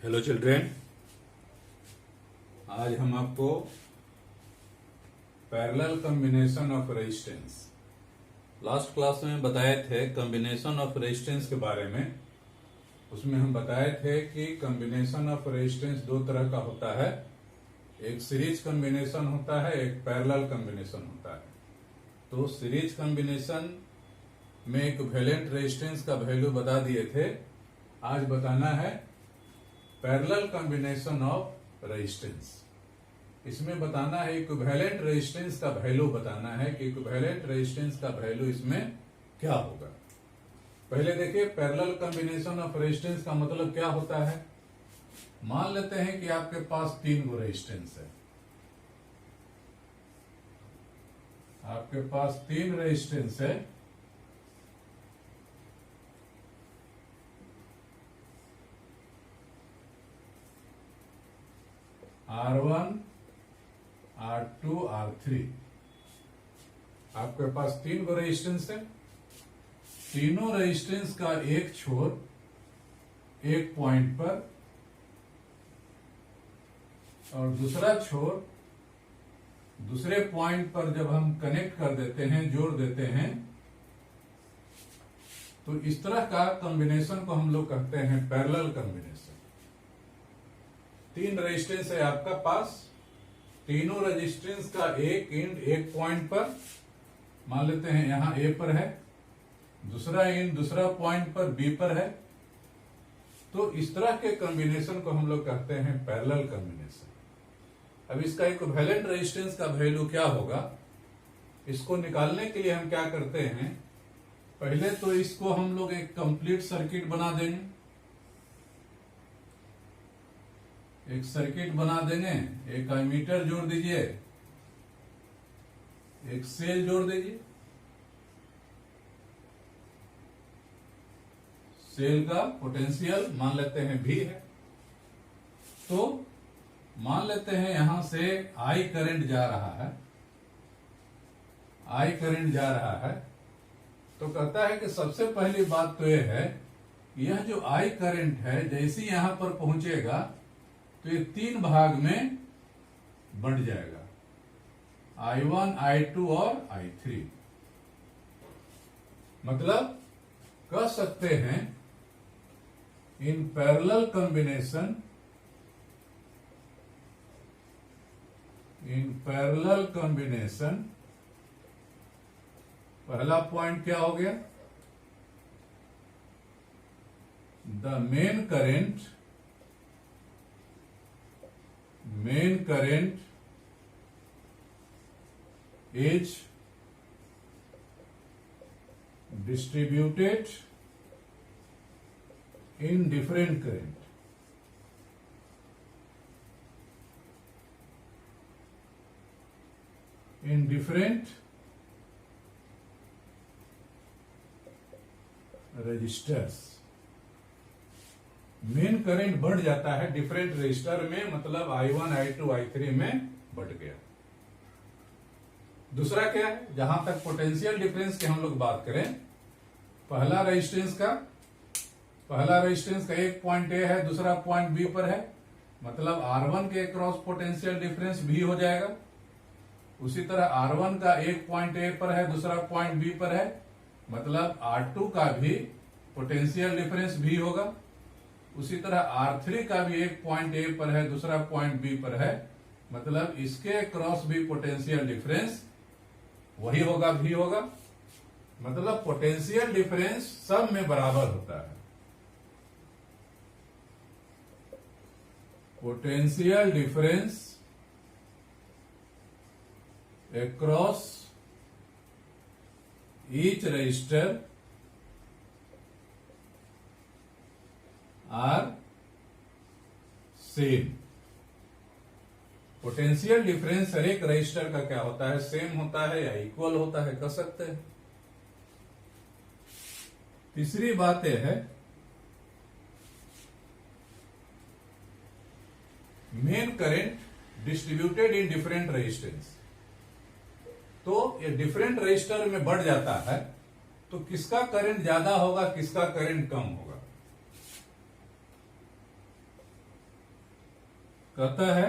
Hello children, आज हम आपको parallel combination of resistance last class में बताए थे। कॉम्बिनेशन ऑफ रेजिस्टेंस के बारे में उसमें हम बताए थे कि कॉम्बिनेशन ऑफ रेजिस्टेंस दो तरह का होता है, एक सीरीज कॉम्बिनेशन होता है, एक पैरेलल कॉम्बिनेशन होता है। तो सीरीज कॉम्बिनेशन में इक्विवेलेंट रेजिस्टेंस का वैल्यू बता दिए थे। आज बताना है पैरेलल कॉम्बिनेशन ऑफ रेजिस्टेंस। इसमें बताना है इक्विवेलेंट रेजिस्टेंस का वैल्यू बताना है कि इक्विवेलेंट रेजिस्टेंस का वैल्यू इसमें क्या होगा। पहले देखिए, पैरेलल कॉम्बिनेशन ऑफ रेजिस्टेंस का मतलब क्या होता है। मान लेते हैं कि आपके पास 3 गो रेजिस्टेंस है, आपके पास 3 रेजिस्टेंस है। R1, R2, R3। आपके पास 3 गो रेजिस्टेंस है। तीनों रेजिस्टेंस का एक छोर एक पॉइंट पर और दूसरा छोर दूसरे पॉइंट पर जब हम कनेक्ट कर देते हैं, जोड़ देते हैं, तो इस तरह का कॉम्बिनेशन को हम लोग कहते हैं पैरेलल कॉम्बिनेशन। 3 रेजिस्टेंस है आपका पास, तीनों रेजिस्टेंस का एक एंड एक पॉइंट पर, मान लेते हैं यहां ए पर है, दूसरा एंड दूसरा पॉइंट पर बी पर है। तो इस तरह के कॉम्बिनेशन को हम लोग कहते हैं पैरेलल कॉम्बिनेशन। अब इसका इक्विवेलेंट रेजिस्टेंस का वैल्यू क्या होगा, इसको निकालने के लिए हम क्या करते हैं, पहले तो इसको हम लोग एक कंप्लीट सर्किट बना देंगे। एक सर्किट बना देंगे, एक एमीटर जोड़ दीजिए, एक सेल जोड़ दीजिए। सेल का पोटेंशियल मान लेते हैं V है। तो मान लेते हैं यहां से I करंट जा रहा है, I करंट जा रहा है। तो कहता है कि सबसे पहली बात तो यह है, यह जो I करंट है जैसे यहां पर पहुंचेगा तो ये 3 भाग में बढ़ जाएगा, I1, I2 और I3। मतलब कह सकते हैं इन पैरेलल कॉम्बिनेशन, पहला पॉइंट क्या हो गया, the main current is distributed in different current. In different registers. Main current बढ़ जाता है डिफरेंट रजिस्टर में, मतलब I1, I2, I3 में बढ़ गया। दूसरा क्या है, जहां तक पोटेंशियल डिफरेंस की हम लोग बात करें, पहला रेजिस्टेंस का एक पॉइंट ए है, दूसरा पॉइंट बी पर है, मतलब R1 के क्रॉस पोटेंशियल डिफरेंस भी हो जाएगा। उसी तरह R1 का एक पॉइंट ए पर है, दूसरा पॉइंट बी पर है, मतलब R2 का भी पोटेंशियल डिफरेंस भी होगा। उसी तरह R3 का भी एक पॉइंट ए पर है, दूसरा पॉइंट बी पर है, मतलब इसके क्रॉस भी पोटेंशियल डिफरेंस वही होगा, भी होगा। मतलब पोटेंशियल डिफरेंस सब में बराबर होता है। Potential difference across each resistor are same. Potential difference हर एक रजिस्टर का क्या होता है, सेम होता है या इक्वल होता है, कह सकते हैं। तीसरी बात यह है, main current distributed in different resistance. तो ये डिफरेंट रजिस्टर में बढ़ जाता है, तो किसका करंट ज्यादा होगा, किसका करंट कम होगा। कहता है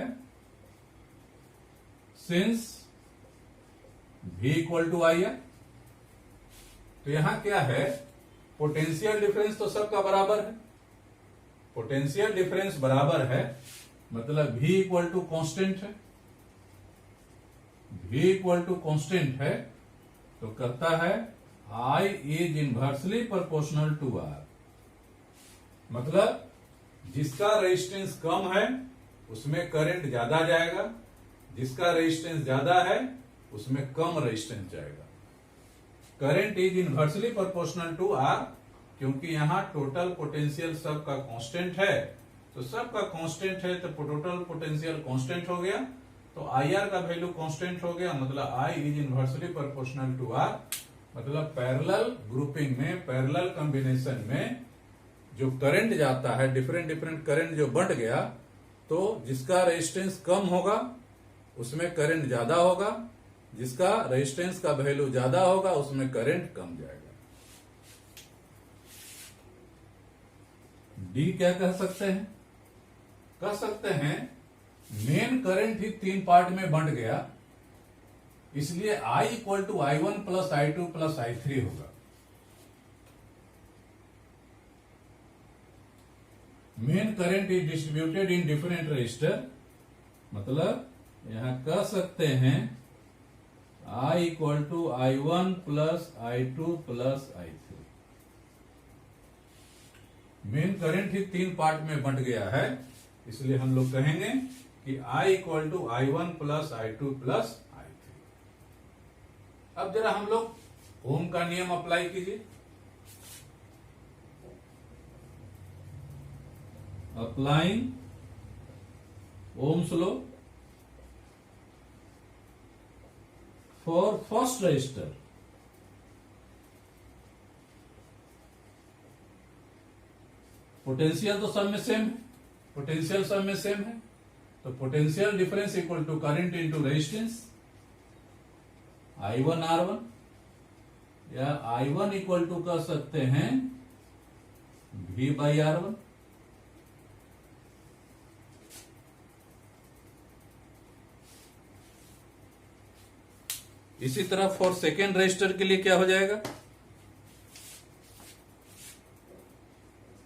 सिंस V इक्वल टू आई है, तो यहां क्या है, पोटेंशियल डिफरेंस तो सबका बराबर है, पोटेंशियल डिफरेंस बराबर है, मतलब V इक्वल टू कॉन्स्टेंट है, V इक्वल टू कॉन्स्टेंट है, तो कहता है I is inversely proportional to R, मतलब जिसका रेजिस्टेंस कम है उसमें करंट ज्यादा जाएगा, जिसका रेजिस्टेंस ज्यादा है उसमें कम रेजिस्टेंस जाएगा। Current is inversely proportional to R, क्योंकि यहां टोटल पोटेंशियल सबका कांस्टेंट है, तो सबका कांस्टेंट है तो टोटल पोटेंशियल कांस्टेंट हो गया, तो आई आर का वैल्यू कांस्टेंट हो गया, मतलब I is inversely proportional to R, मतलब पैरेलल ग्रुपिंग में, पैरेलल कॉम्बिनेशन में जो करंट जाता है, डिफरेंट डिफरेंट करंट जो बढ़ गया, तो जिसका रेजिस्टेंस कम होगा उसमें करंट ज्यादा होगा, जिसका रेजिस्टेंस का वैल्यू ज्यादा होगा उसमें करंट कम जाएगा। डी क्या कह सकते हैं, कह सकते हैं मेन करंट ही 3 पार्ट में बंट गया, इसलिए I equal to I1 plus I2 plus I3 होगा। Main current is distributed in different register, मतलब यहां कह सकते हैं I equal to I1 plus I2 plus I3। Main current ही 3 पार्ट में बंट गया है, इसलिए हम लोग कहेंगे कि I equal to I1 plus I2 plus I3। अब जरा हम लोग ओम का नियम अप्लाई कीजिए। Applying Ohm's law for first resistor, potential तो सब में सेम है, पोटेंशियल सब में सेम है, तो potential difference equal to current into resistance, I1 R1, या I1 इक्वल टू कर सकते हैं V बाई R1, इसी तरह फॉर सेकेंड रजिस्टर के लिए क्या हो जाएगा,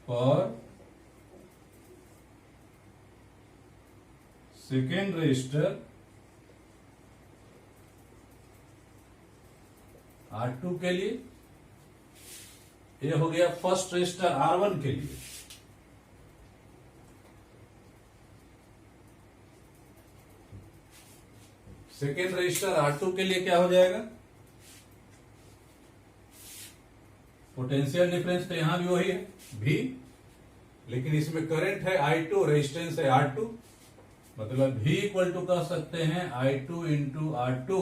फॉर सेकेंड रजिस्टर R2 के लिए, ये हो गया फर्स्ट रजिस्टर R1 के लिए, सेकेंड रजिस्टर R2 के लिए क्या हो जाएगा, पोटेंशियल डिफरेंस तो यहां भी वही है V, लेकिन इसमें करंट है I2, रेजिस्टेंस है R2, मतलब V इक्वल टू कह सकते हैं I2 इंटू R2,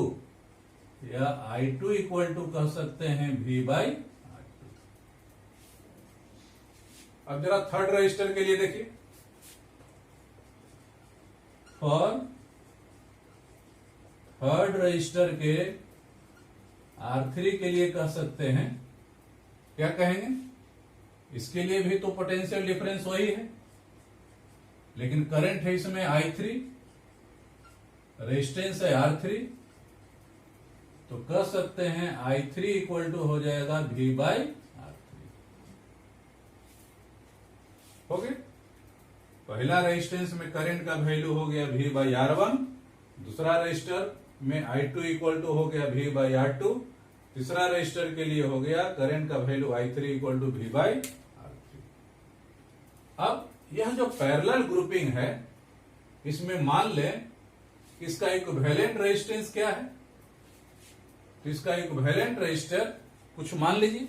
या I2 इक्वल टू कह सकते हैं V बाई R2। अब जरा थर्ड रजिस्टर के लिए देखिए, फॉर थर्ड रजिस्टर के R3 के लिए कह सकते हैं, क्या कहेंगे, इसके लिए भी तो पोटेंशियल डिफरेंस वही है, लेकिन करंट है इसमें I3, रेजिस्टेंस है R3, तो कह सकते हैं I3 इक्वल टू हो जाएगा V बाई R3। हो गया, पहला रेजिस्टेंस में करंट का वैल्यू हो गया V बाई R1, दूसरा रजिस्टर में I2 इक्वल टू हो गया V बाई R2, तीसरा रजिस्टर के लिए हो गया करंट का value I3 equal to V by R3। अब यह जो पैरेलल ग्रुपिंग है, इसमें मान लें कि इसका इक्विवेलेंट रेजिस्टेंस क्या है, तो इसका इक्विवेलेंट रेजिस्टर कुछ मान लीजिए,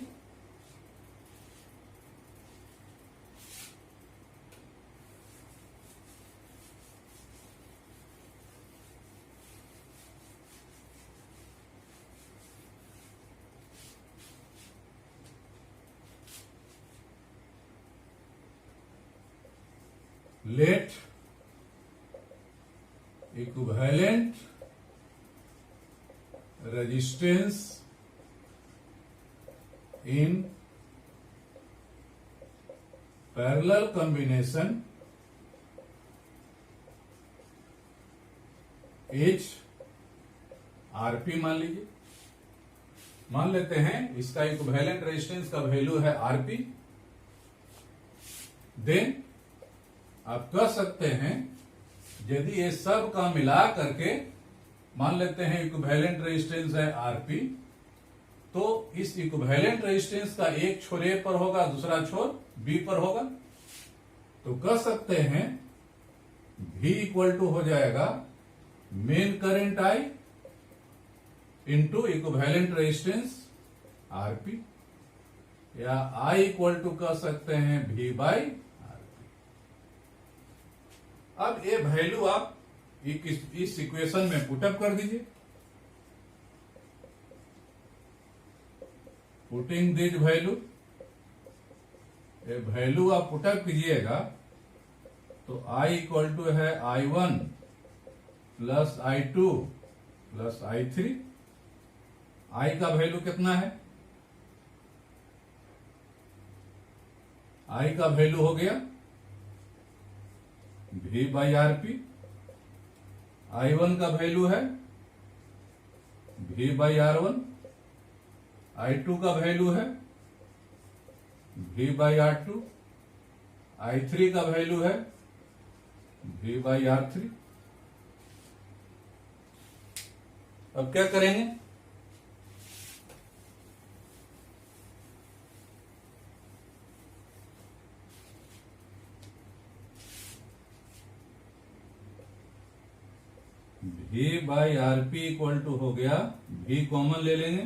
let equivalent resistance in parallel combination H RP मान लीजिए, मान लेते हैं इसका इक्विवेलेंट रेजिस्टेंस का वैल्यू है आरपी। देन आप कह सकते हैं यदि ये सब का मिला करके मान लेते हैं इक्विवेलेंट रेजिस्टेंस है आरपी, तो इस इक्विवेलेंट रेजिस्टेंस का एक छोर ए पर होगा, दूसरा छोर बी पर होगा। तो कह सकते हैं V इक्वल टू हो जाएगा main current I into equivalent resistance RP, या I इक्वल टू कह सकते हैं V बाई आरपी। अब ये वैल्यू आप इस इक्वेशन में पुटअप कर दीजिए। पुटिंग दिस वैल्यू, ये वैल्यू आप पुटअप कीजिएगा तो I इक्वल टू है I1 plus I2 plus I3। I का वैल्यू कितना है? I का वैल्यू हो गया V बाई आरपी। I1 का वैल्यू है V बाई R1। I2 का वैल्यू है V बाई R2। I3 का वैल्यू है V बाई R3। अब क्या करेंगे? V by RP equal to हो गया, V कॉमन ले लेंगे,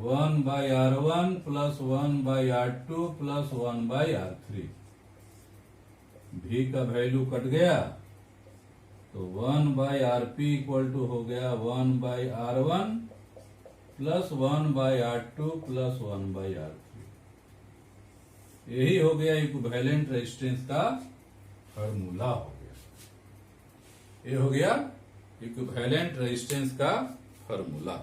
1 by R1 plus 1 by R2 plus 1 by R3। V का वैल्यू कट गया तो 1 बाई आरपी इक्वल टू हो गया 1 by R1 plus 1 by R2 plus 1 by R3। यही हो गया इक्विवेलेंट रेजिस्टेंस का फॉर्मूला हो गया। ये हो गया इक्विवेलेंट रेजिस्टेंस का फॉर्मूला।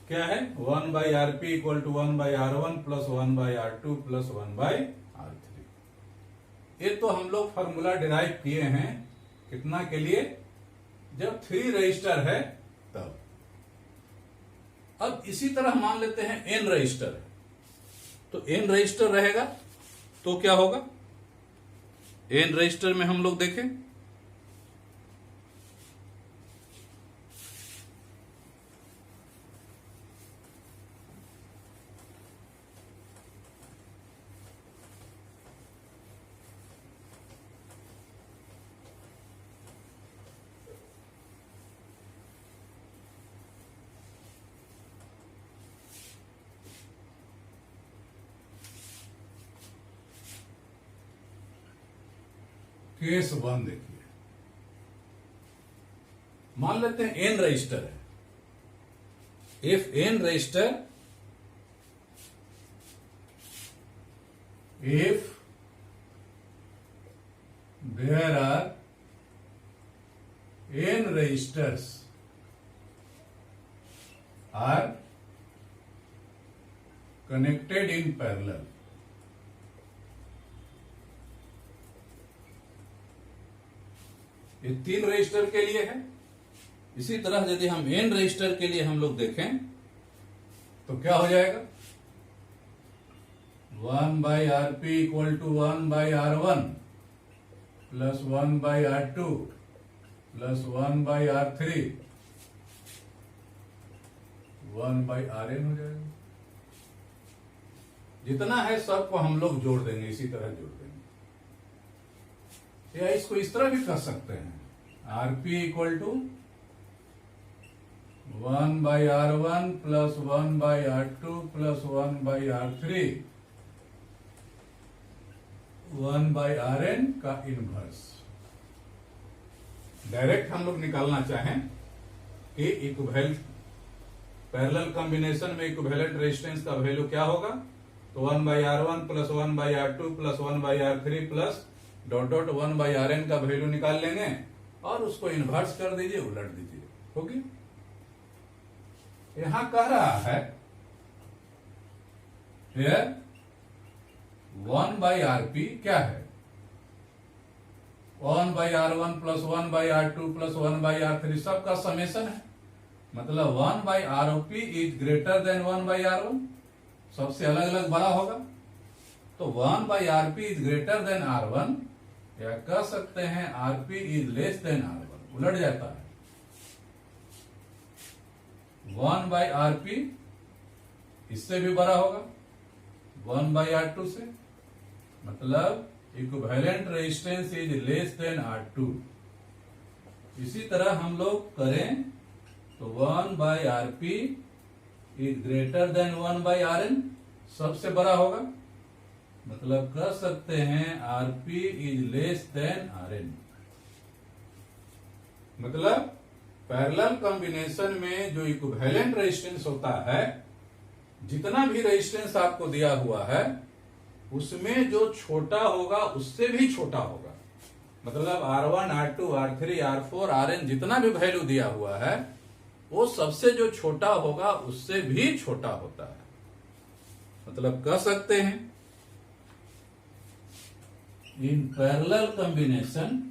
क्या है? 1 by RP equal to 1 by R1 plus 1 by R2 plus 1 by R3। ये तो हम लोग फॉर्मूला डिराइव किए हैं कितना के लिए? जब 3 रजिस्टर है तब। अब इसी तरह मान लेते हैं n रजिस्टर है, तो n रजिस्टर रहेगा तो क्या होगा? n रजिस्टर में हम लोग देखें केस 1 देखिए, मान लेते हैं n रजिस्टर है। If n register, if there are n registers are connected in parallel, ये 3 रजिस्टर के लिए है। इसी तरह यदि हम n रजिस्टर के लिए हम लोग देखें तो क्या हो जाएगा? 1 by RP equal to 1 by R1 plus 1 by R2 plus 1 by R3 1 by Rn हो जाएगा। जितना है सबको हम लोग जोड़ देंगे, इसी तरह जोड़ देंगे। या इसको इस तरह भी कर सकते हैं, RP equal to 1 by R1 plus 1 by R2 plus 1 by R3 1 by Rn का इनवर्स। डायरेक्ट हम लोग निकालना चाहें कि इक्विवेलेंट पैरेलल कॉम्बिनेशन में इक्विवेलेंट रेजिस्टेंस का वैल्यू क्या होगा, तो 1 by R1 plus 1 by R2 plus 1 by R3 plus dot dot 1 by Rn का वैल्यू निकाल लेंगे और उसको इन्वर्स कर दीजिए, उलट दीजिए, होगी। यहां कह रहा है हियर 1 बाई आरपी क्या है? 1/R1 plus 1/R2 plus 1/R3 सबका समेशन है। मतलब 1/ROP is greater than 1/R1, सबसे अलग अलग बड़ा होगा। तो 1/RP is greater than R1, या कह सकते हैं RP is less than R1, उलट जाता है। 1/RP इससे भी बड़ा होगा 1/R2 से, मतलब equivalent resistance is less than R2। इसी तरह हम लोग करें तो 1/RP is greater than 1/RN, सबसे बड़ा होगा, मतलब कह सकते हैं RP is less than RN। मतलब पैरेलल कॉम्बिनेशन में जो इक्विवेलेंट रेजिस्टेंस होता है, जितना भी रेजिस्टेंस आपको दिया हुआ है उसमें जो छोटा होगा उससे भी छोटा होगा। मतलब R1, R2, R3, R4, RN जितना भी वैल्यू दिया हुआ है वो सबसे जो छोटा होगा उससे भी छोटा होता है। मतलब कह सकते हैं in parallel combination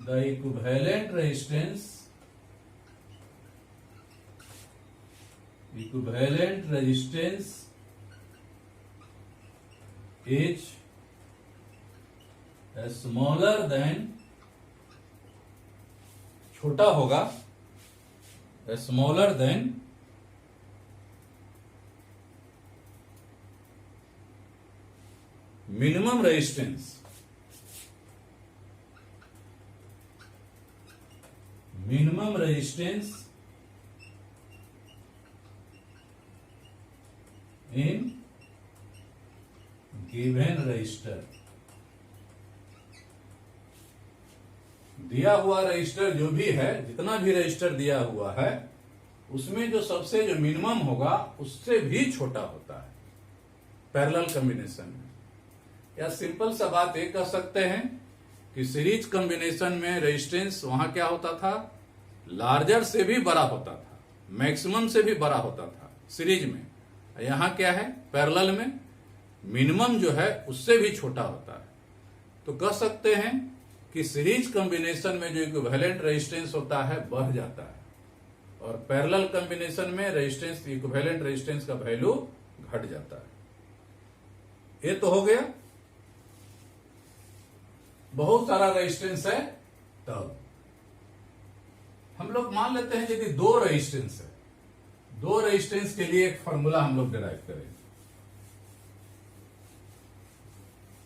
the equivalent resistance is smaller than, छोटा होगा, smaller than minimum resistance in given register. दिया हुआ रजिस्टर जो भी है, जितना भी रजिस्टर दिया हुआ है उसमें जो सबसे जो मिनिमम होगा उससे भी छोटा होता है पैरेलल कॉम्बिनेशन में। या सिंपल सा बात ये कह सकते हैं कि सीरीज कॉम्बिनेशन में रेजिस्टेंस वहां क्या होता था, लार्जर से भी बड़ा होता था, मैक्सिमम से भी बड़ा होता था सीरीज में। यहां क्या है, पैरेलल में मिनिमम जो है उससे भी छोटा होता है। तो कह सकते हैं कि सीरीज कॉम्बिनेशन में जो इक्विवेलेंट रेजिस्टेंस होता है बढ़ जाता है, और पैरेलल कॉम्बिनेशन में रेजिस्टेंस, इक्विवेलेंट रेजिस्टेंस का वैल्यू घट जाता है। ये तो हो गया। बहुत सारा रेजिस्टेंस है, तब हम लोग मान लेते हैं यदि दो रेजिस्टेंस है, दो रेजिस्टेंस के लिए एक फॉर्मूला हम लोग डिराइव करेंगे।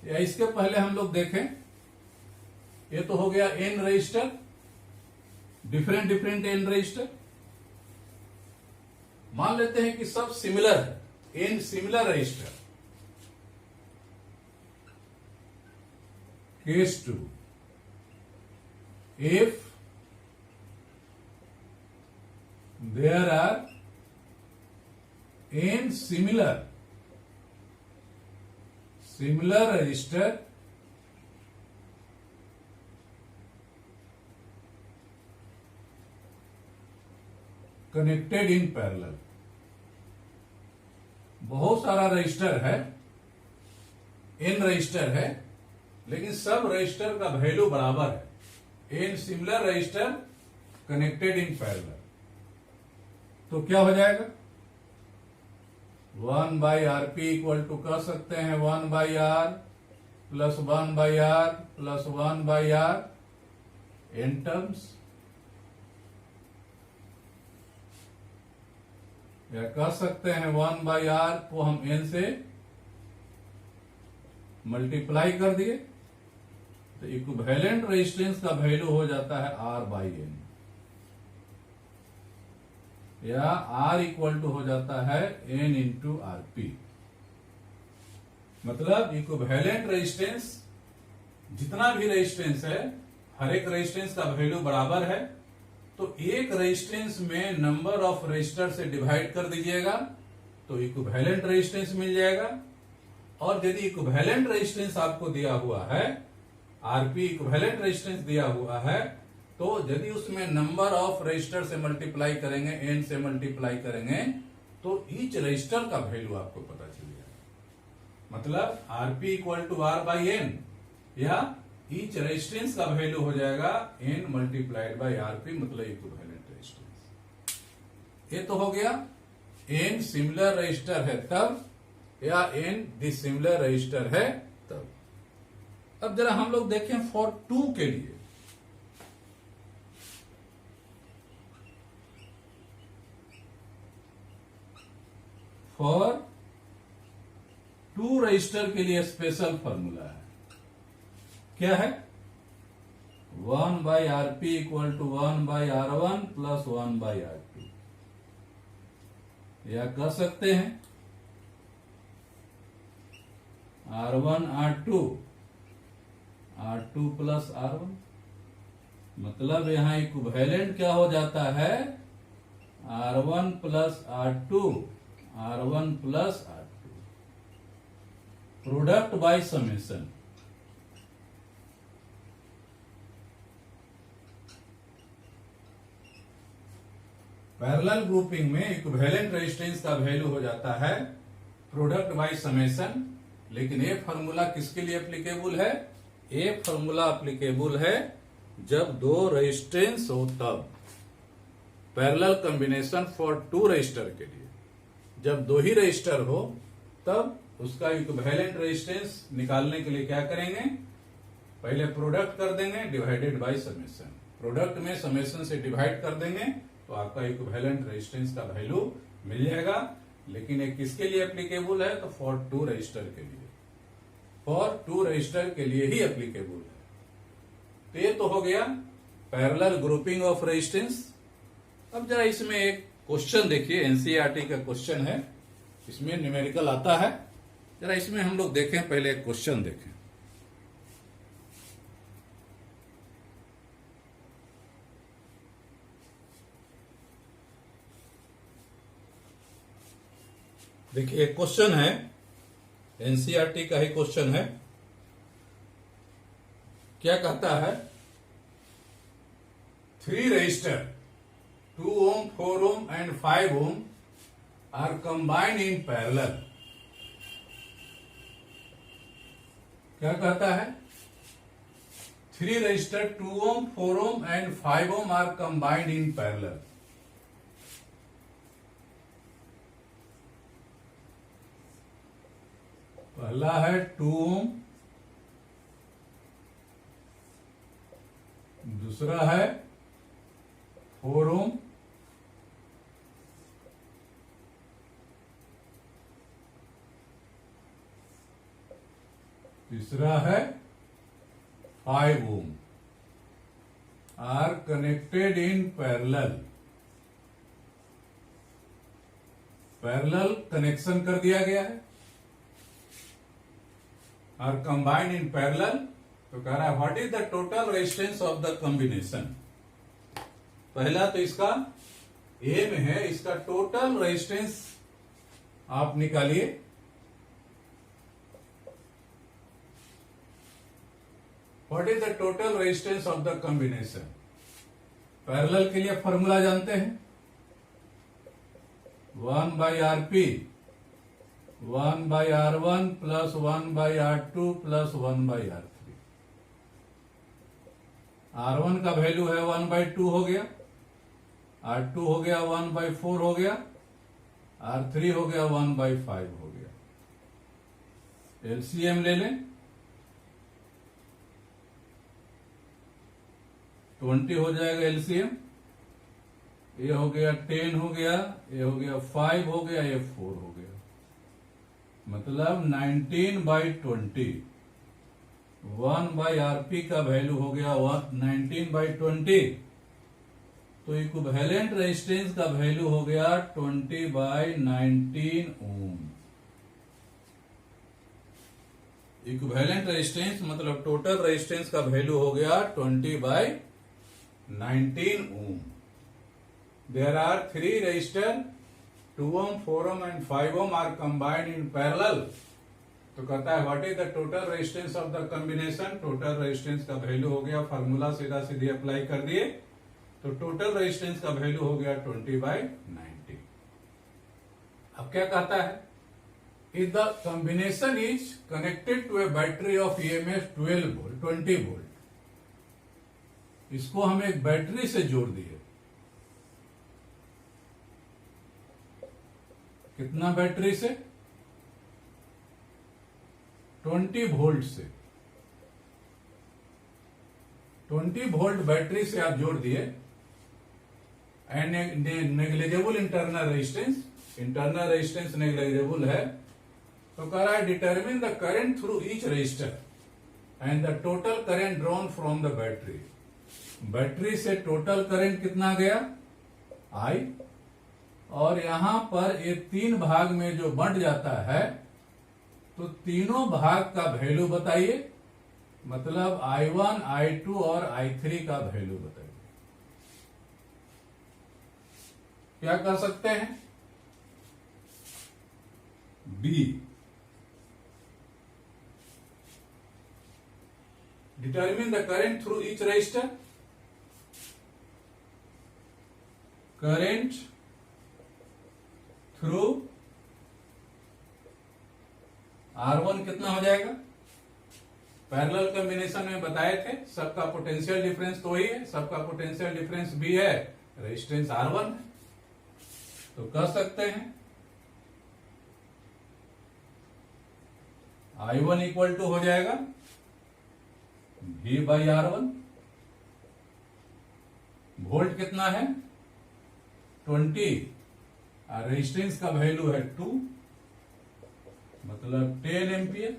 या इसके पहले हम लोग देखें, ये तो हो गया N register, different N register. मान लेते हैं कि सब सिमिलर है, N similar register. Case 2, if there are n similar resistor connected in parallel। बहुत सारा रजिस्टर है, n रजिस्टर है, लेकिन सब रजिस्टर का वैल्यू बराबर है। N similar register connected in parallel, तो क्या हो जाएगा, 1/RP इक्वल टू कह सकते हैं 1/R plus 1/R plus 1/R N terms, या कह सकते हैं 1/R को हम एन से मल्टीप्लाई कर दिए तो इक्विवेलेंट रेजिस्टेंस का वैल्यू हो जाता है R/N, या R इक्वल टू हो जाता है N इंटू RP। मतलब इक्विवेलेंट रेजिस्टेंस, जितना भी रेजिस्टेंस है, हर एक रेजिस्टेंस का वैल्यू बराबर है। तो एक रेजिस्टेंस में नंबर ऑफ रेजिस्टर से डिवाइड कर दीजिएगा तो इक्विवेलेंट रेजिस्टेंस मिल जाएगा। और यदि इक्विवेलेंट रेजिस्टेंस आपको दिया हुआ है, आरपी इक्विवेलेंट रेजिस्टेंस दिया हुआ है, तो यदि उसमें नंबर ऑफ रेजिस्टर से मल्टीप्लाई करेंगे, एन से मल्टीप्लाई करेंगे, तो तो ईच रजिस्टर का वैल्यू आपको पता चल जाएगा। मतलब RP equal to R by N, या ईच रेजिस्टेंस का वैल्यू हो जाएगा एन मल्टीप्लाइड बाई आरपी, मतलब इक्विवेलेंट रेजिस्टेंस। ये तो हो गया एन सिमिलर रजिस्टर है तब, या एन डिसिमिलर रजिस्टर है तब। अब जरा हम लोग देखें फॉर 2 के लिए। फॉर 2 रजिस्टर के लिए स्पेशल फॉर्मूला है, क्या है? 1 by RP equal to 1 by R1 plus 1 by R2, या कह सकते हैं R1 R2 प्लस R1। मतलब यहां इक्विवेलेंट क्या हो जाता है? R1 plus R2, R1 plus R2, product by summation. Parallel grouping में इक्विवेलेंट रेजिस्टेंस का वैल्यू हो जाता है प्रोडक्ट बाय समेशन। लेकिन ये फॉर्मूला किसके लिए एप्लीकेबल है? ये फॉर्मूला एप्लीकेबल है जब 2 रेजिस्टेंस हो तब। पैरेलल कॉम्बिनेशन फॉर 2 रजिस्टर के लिए, जब 2 ही रजिस्टर हो तब उसका इक्विवेलेंट रेजिस्टेंस निकालने के लिए क्या करेंगे? पहले प्रोडक्ट कर देंगे डिवाइडेड बाय समेशन। प्रोडक्ट में समेशन से डिवाइड कर देंगे तो आपका इक्विवेलेंट रेजिस्टेंस का वैल्यू मिल जाएगा। लेकिन ये किसके लिए एप्लीकेबल है? तो फॉर 2 रजिस्टर के लिए, फॉर 2 रजिस्टर के लिए ही एप्लीकेबल है। तो ये तो हो गया पैरेलल ग्रुपिंग ऑफ रेजिस्टेंस। अब जरा इसमें एक क्वेश्चन देखिए, एनसीईआरटी का क्वेश्चन है, इसमें न्यूमेरिकल आता है। जरा इसमें हम लोग देखें, पहले एक क्वेश्चन देखें। देखिए एक क्वेश्चन है, एनसीईआरटी का ही क्वेश्चन है। क्या कहता है? 3 register 2 ohm, 4 ohm and 5 ohm are combined in parallel। क्या कहता है? 3 register 2 ohm, 4 ohm and 5 ohm are combined in parallel। पहला है 2 ohm, दूसरा है 4 ohm, तीसरा है 5 ohm, are connected in parallel. Parallel connection कर दिया गया है, आर कंबाइंड इन पैरेलल। तो कह रहा है what is the total resistance of the combination. पहला तो इसका एम है, इसका टोटल रेजिस्टेंस आप निकालिए। What is the total resistance of the combination. Parallel के लिए फॉर्मूला जानते हैं, 1 by RP 1 by R1 plus 1 by R2 plus 1 by R3। R1 का वैल्यू है 1 बाई 2 हो गया, R2 हो गया 1 बाई 4 हो गया, R3 हो गया 1 बाई 5 हो गया। एलसीएम ले लें, 20 हो जाएगा एलसीएम। ये हो गया 10 हो गया, ये हो गया 5 हो गया, ये 4 हो गया। मतलब 19 बाई 20। 1 बाई आरपी का वैल्यू हो गया 19 बाई 20। तो इक्विवेलेंट रेजिस्टेंस का वैल्यू हो गया 20 बाई 19 ओम। इक्विवेलेंट रेजिस्टेंस मतलब टोटल रेजिस्टेंस का वैल्यू हो गया 20 by 19 ohm. There are 3 register 2 ohm, 4 ohm and 5 ohm are combined in parallel। तो कहता है what is the total resistance of the combination. Total resistance का वैल्यू हो गया, फार्मूला सीधा सीधे अप्लाई कर दिए, तो टोटल रेजिस्टेंस का वैल्यू हो गया 20 बाई 90। अब क्या कहता है, if the combination is connected to a battery of EMF 12 volt 20 volt, इसको हम एक बैटरी से जोड़ दिए। कितना बैटरी से? 20 वोल्ट से। 20 वोल्ट बैटरी से आप जोड़ दिए and negligible internal resistance negligible है, तो कह रहा है determine the current through each register and the total current drawn from the battery. Battery से टोटल करंट कितना गया? I, और यहां पर ये 3 भाग में जो बंट जाता है, तो तीनों भाग का वैल्यू बताइए, मतलब I1, I2 और I3 का वैल्यू बताइए। क्या कर सकते हैं? B, determine the current through each register, current through R1 कितना हो जाएगा? पैरेलल कॉम्बिनेशन में बताए थे सबका पोटेंशियल डिफरेंस तो ही है, सबका पोटेंशियल डिफरेंस भी है, रेजिस्टेंस R1 है, तो कह सकते हैं I1 इक्वल टू हो जाएगा V बाई R1। वोल्ट कितना है? 20, और रेजिस्टेंस का वैल्यू है 2, मतलब 10 एम्पियर।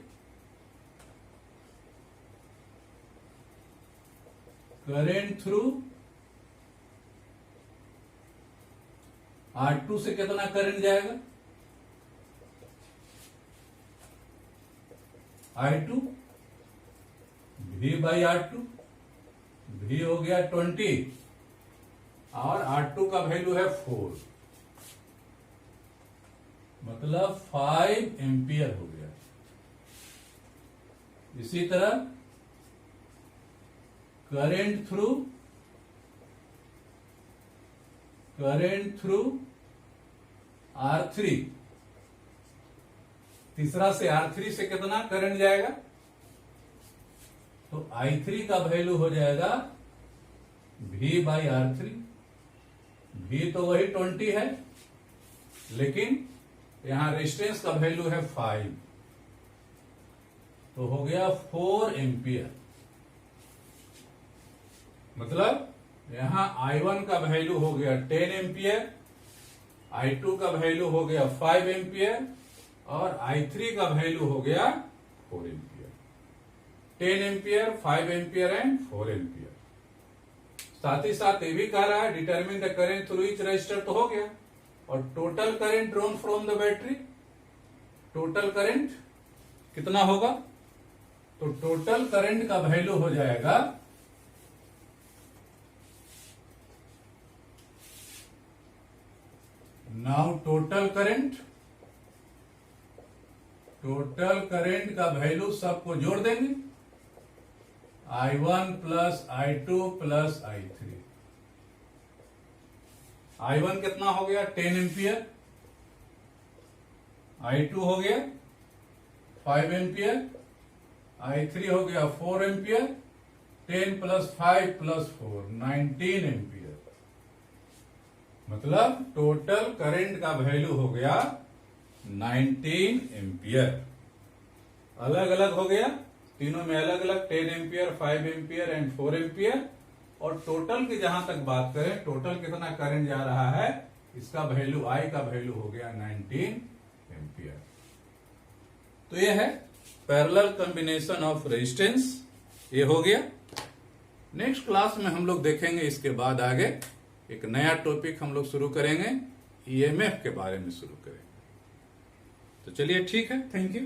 करंट थ्रू R2 से कितना करंट जाएगा? I2 V by R2, V हो गया 20 और R2 का वैल्यू है 4, मतलब 5 एम्पियर हो गया। इसी तरह करंट थ्रू R3, तीसरा से R3 से कितना करंट जाएगा? तो I3 का वैल्यू हो जाएगा V बाई R3। V तो वही 20 है, लेकिन यहां रेजिस्टेंस का वैल्यू है 5, तो हो गया 4 एम्पियर। मतलब यहां I1 का वैल्यू हो गया 10 एम्पियर, I2 का वैल्यू हो गया 5 एम्पियर और I3 का वैल्यू हो गया 4 ampere. 10 ampere, 5 ampere and 4 ampere. साथ ही साथ ये भी कह रहा है determine the current through each register, तो हो गया, और total current drawn from the battery, total current कितना होगा? तो टोटल करंट का वैल्यू हो जाएगा नाउ टोटल करंट का वैल्यू सबको जोड़ देंगे, I1 plus I2 plus I3। I1 कितना हो गया? 10 एम्पियर, I2 हो गया 5 एम्पियर, I3 हो गया 4 एम्पियर, 10 प्लस 5 प्लस 4 19 एम्पियर। मतलब टोटल करंट का वैल्यू हो गया 19 एम्पियर। अलग अलग हो गया, तीनों में अलग अलग 10 एम्पियर, 5 एम्पियर एंड 4 एम्पियर। और टोटल की जहां तक बात करें, टोटल कितना करंट जा रहा है, इसका वैल्यू I का वैल्यू हो गया 19 एम्पियर। तो ये है पैरेलल कॉम्बिनेशन ऑफ रेजिस्टेंस, ये हो गया। नेक्स्ट क्लास में हम लोग देखेंगे इसके बाद आगे एक नया टॉपिक हम लोग शुरू करेंगे, ईएमएफ के बारे में शुरू करेंगे। तो चलिए ठीक है, थैंक यू।